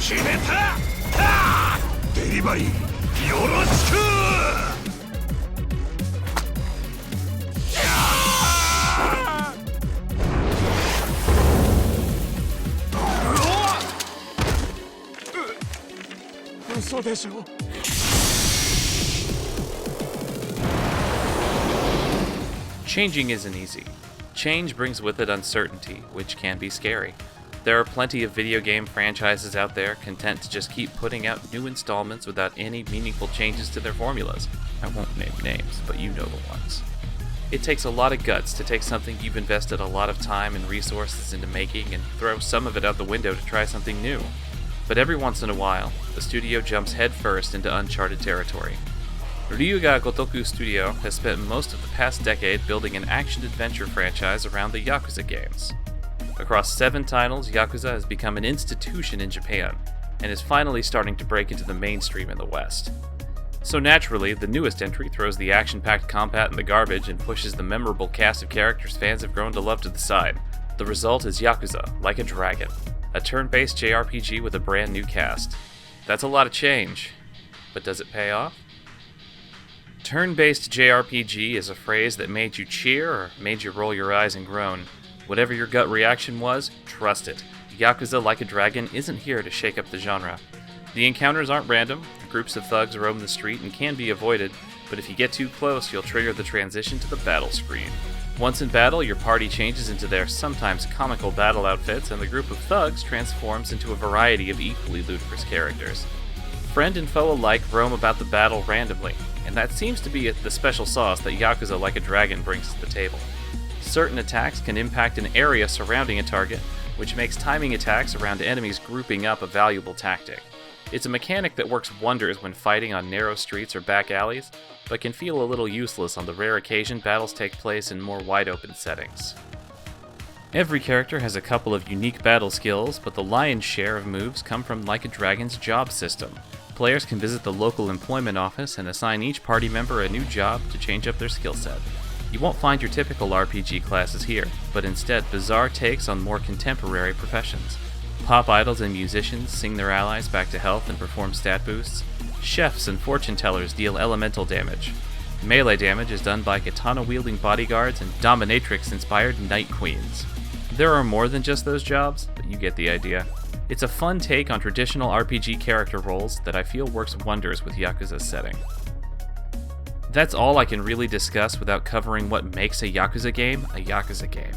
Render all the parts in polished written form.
決めた。デリバリーよろしく。嘘でしょ。Changing isn't easy. Change brings with it uncertainty, which can be scary. There are plenty of video game franchises out there content to just keep putting out new installments without any meaningful changes to their formulas. I won't name names, but you know the ones. It takes a lot of guts to take something you've invested a lot of time and resources into making and throw some of it out the window to try something new. But every once in a while, the studio jumps headfirst into uncharted territory. Ryuga Gotoku Studio has spent most of the past decade building an action-adventure franchise around the Yakuza games. Across 7 titles, Yakuza has become an institution in Japan, and is finally starting to break into the mainstream in the West. So naturally, the newest entry throws the action-packed combat in the garbage and pushes the memorable cast of characters fans have grown to love to the side. The result is Yakuza Like a Dragon, a turn-based JRPG with a brand new cast. That's a lot of change, but does it pay off? Turn-based JRPG is a phrase that made you cheer or made you roll your eyes and groan. Whatever your gut reaction was, trust it. Yakuza Like a Dragon isn't here to shake up the genre. The encounters aren't random, groups of thugs roam the street and can be avoided, but if you get too close, you'll trigger the transition to the battle screen. Once in battle, your party changes into their sometimes comical battle outfits, and the group of thugs transforms into a variety of equally ludicrous characters. Friend and foe alike roam about the battle randomly, and that seems to be the special sauce that Yakuza Like a Dragon brings to the table. Certain attacks can impact an area surrounding a target, which makes timing attacks around enemies grouping up a valuable tactic. It's a mechanic that works wonders when fighting on narrow streets or back alleys, but can feel a little useless on the rare occasion battles take place in more wide-open settings. Every character has a couple of unique battle skills, but the lion's share of moves come from Like a Dragon's job system. Players can visit the local employment office and assign each party member a new job to change up their skill set. You won't find your typical RPG classes here, but instead bizarre takes on more contemporary professions. Pop idols and musicians sing their allies back to health and perform stat boosts. Chefs and fortune tellers deal elemental damage. Melee damage is done by katana-wielding bodyguards and dominatrix-inspired night queens. There are more than just those jobs, but you get the idea. It's a fun take on traditional RPG character roles that I feel works wonders with Yakuza's setting. That's all I can really discuss without covering what makes a Yakuza game a Yakuza game.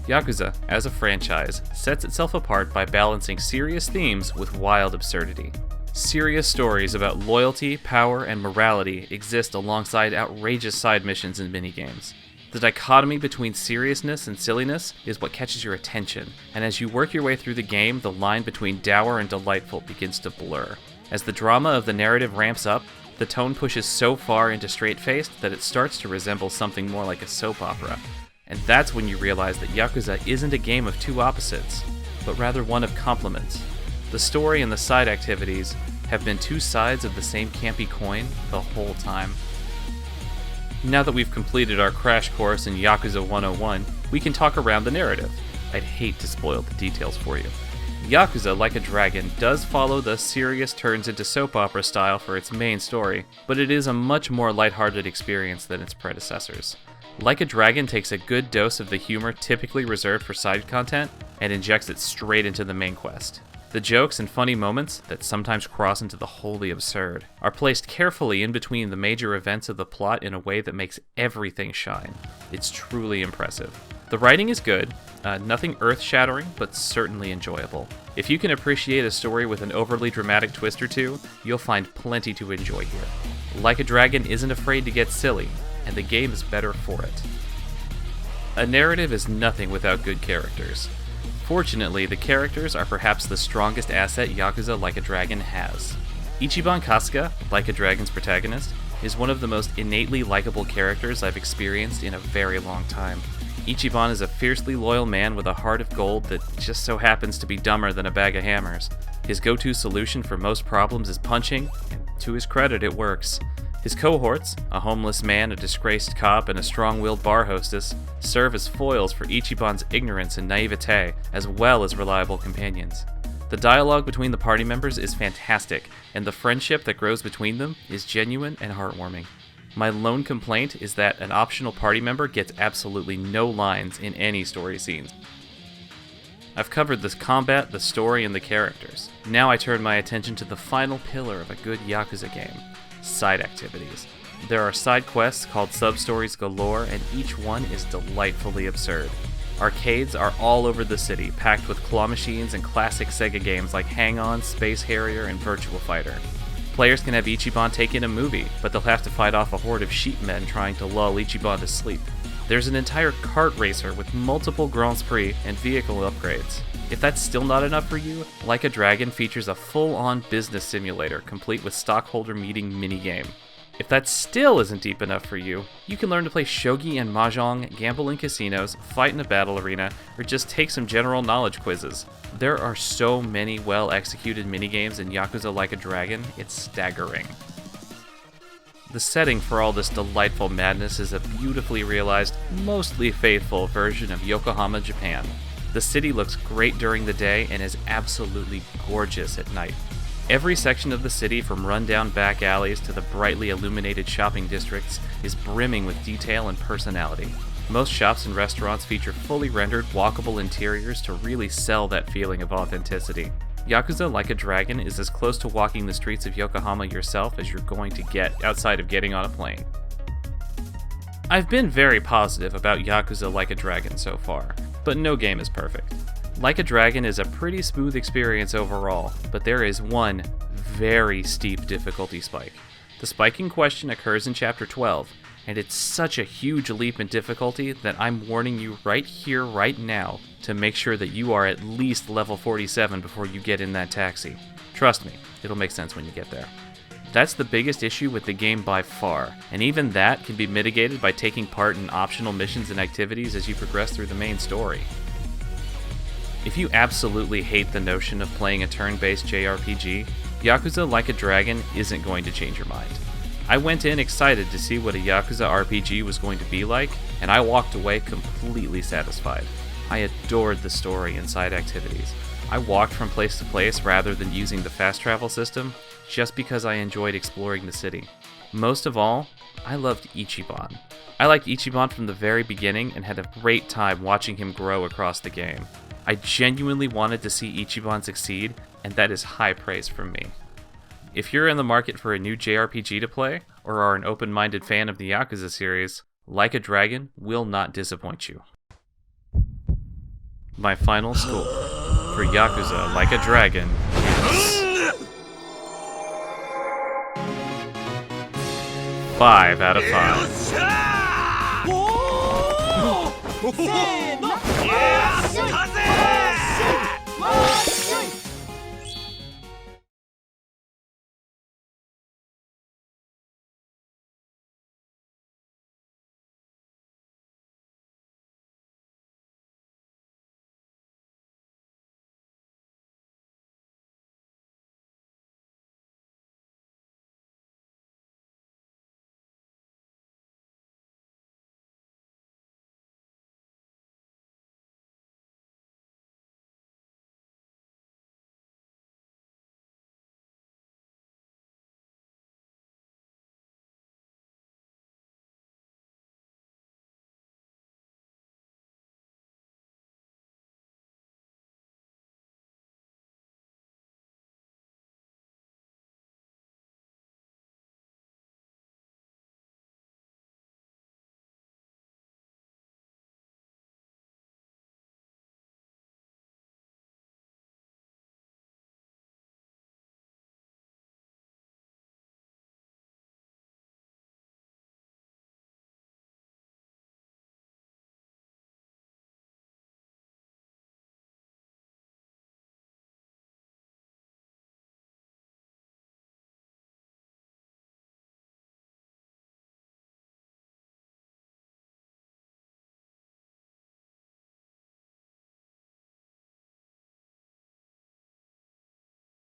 Yakuza, as a franchise, sets itself apart by balancing serious themes with wild absurdity. Serious stories about loyalty, power, and morality exist alongside outrageous side missions and minigames. The dichotomy between seriousness and silliness is what catches your attention, and as you work your way through the game, the line between dour and delightful begins to blur. As the drama of the narrative ramps up, the tone pushes so far into straight-faced that it starts to resemble something more like a soap opera. And that's when you realize that Yakuza isn't a game of two opposites, but rather one of complements. The story and the side activities have been two sides of the same campy coin the whole time. Now that we've completed our crash course in Yakuza 101, we can talk around the narrative. I'd hate to spoil the details for you. Yakuza Like a Dragon does follow the serious turns into soap opera style for its main story, but it is a much more lighthearted experience than its predecessors. Like a Dragon takes a good dose of the humor typically reserved for side content and injects it straight into the main quest. The jokes and funny moments, that sometimes cross into the wholly absurd, are placed carefully in between the major events of the plot in a way that makes everything shine. It's truly impressive. The writing is good, nothing earth-shattering, but certainly enjoyable. If you can appreciate a story with an overly dramatic twist or two, you'll find plenty to enjoy here. Like a Dragon isn't afraid to get silly, and the game is better for it. A narrative is nothing without good characters. Fortunately, the characters are perhaps the strongest asset Yakuza Like a Dragon has. Ichiban Kasuga, Like a Dragon's protagonist, is one of the most innately likable characters I've experienced in a very long time. Ichiban is a fiercely loyal man with a heart of gold that just so happens to be dumber than a bag of hammers. His go-to solution for most problems is punching, and to his credit, it works. His cohorts, a homeless man, a disgraced cop, and a strong-willed bar hostess, serve as foils for Ichiban's ignorance and naivete, as well as reliable companions. The dialogue between the party members is fantastic, and the friendship that grows between them is genuine and heartwarming. My lone complaint is that an optional party member gets absolutely no lines in any story scenes. I've covered the combat, the story, and the characters. Now I turn my attention to the final pillar of a good Yakuza game: side activities. There are side quests called sub-stories galore, and each one is delightfully absurd. Arcades are all over the city, packed with claw machines and classic Sega games like Hang-On, Space Harrier, and Virtua Fighter. Players can have Ichiban take in a movie, but they'll have to fight off a horde of sheepmen trying to lull Ichiban to sleep. There's an entire kart racer with multiple Grand Prix and vehicle upgrades. If that's still not enough for you, Like a Dragon features a full-on business simulator complete with stockholder meeting minigame. If that still isn't deep enough for you, you can learn to play shogi and mahjong, gamble in casinos, fight in a battle arena, or just take some general knowledge quizzes. There are so many well-executed minigames in Yakuza Like a Dragon, it's staggering. The setting for all this delightful madness is a beautifully realized, mostly faithful version of Yokohama, Japan. The city looks great during the day and is absolutely gorgeous at night. Every section of the city, from run-down back alleys to the brightly illuminated shopping districts, is brimming with detail and personality. Most shops and restaurants feature fully rendered, walkable interiors to really sell that feeling of authenticity. Yakuza Like a Dragon is as close to walking the streets of Yokohama yourself as you're going to get outside of getting on a plane. I've been very positive about Yakuza Like a Dragon so far, but no game is perfect. Like a Dragon is a pretty smooth experience overall, but there is one very steep difficulty spike. The spike in question occurs in Chapter 12, and it's such a huge leap in difficulty that I'm warning you right here, right now, to make sure that you are at least level 47 before you get in that taxi. Trust me, it'll make sense when you get there. That's the biggest issue with the game by far, and even that can be mitigated by taking part in optional missions and activities as you progress through the main story. If you absolutely hate the notion of playing a turn-based JRPG, Yakuza Like a Dragon isn't going to change your mind. I went in excited to see what a Yakuza RPG was going to be like, and I walked away completely satisfied. I adored the story and side activities. I walked from place to place rather than using the fast travel system, just because I enjoyed exploring the city. Most of all, I loved Ichiban. I liked Ichiban from the very beginning and had a great time watching him grow across the game. I genuinely wanted to see Ichiban succeed, and that is high praise from me. If you're in the market for a new JRPG to play, or are an open-minded fan of the Yakuza series, Like a Dragon will not disappoint you. My final score for Yakuza Like a Dragon is 5 out of 5.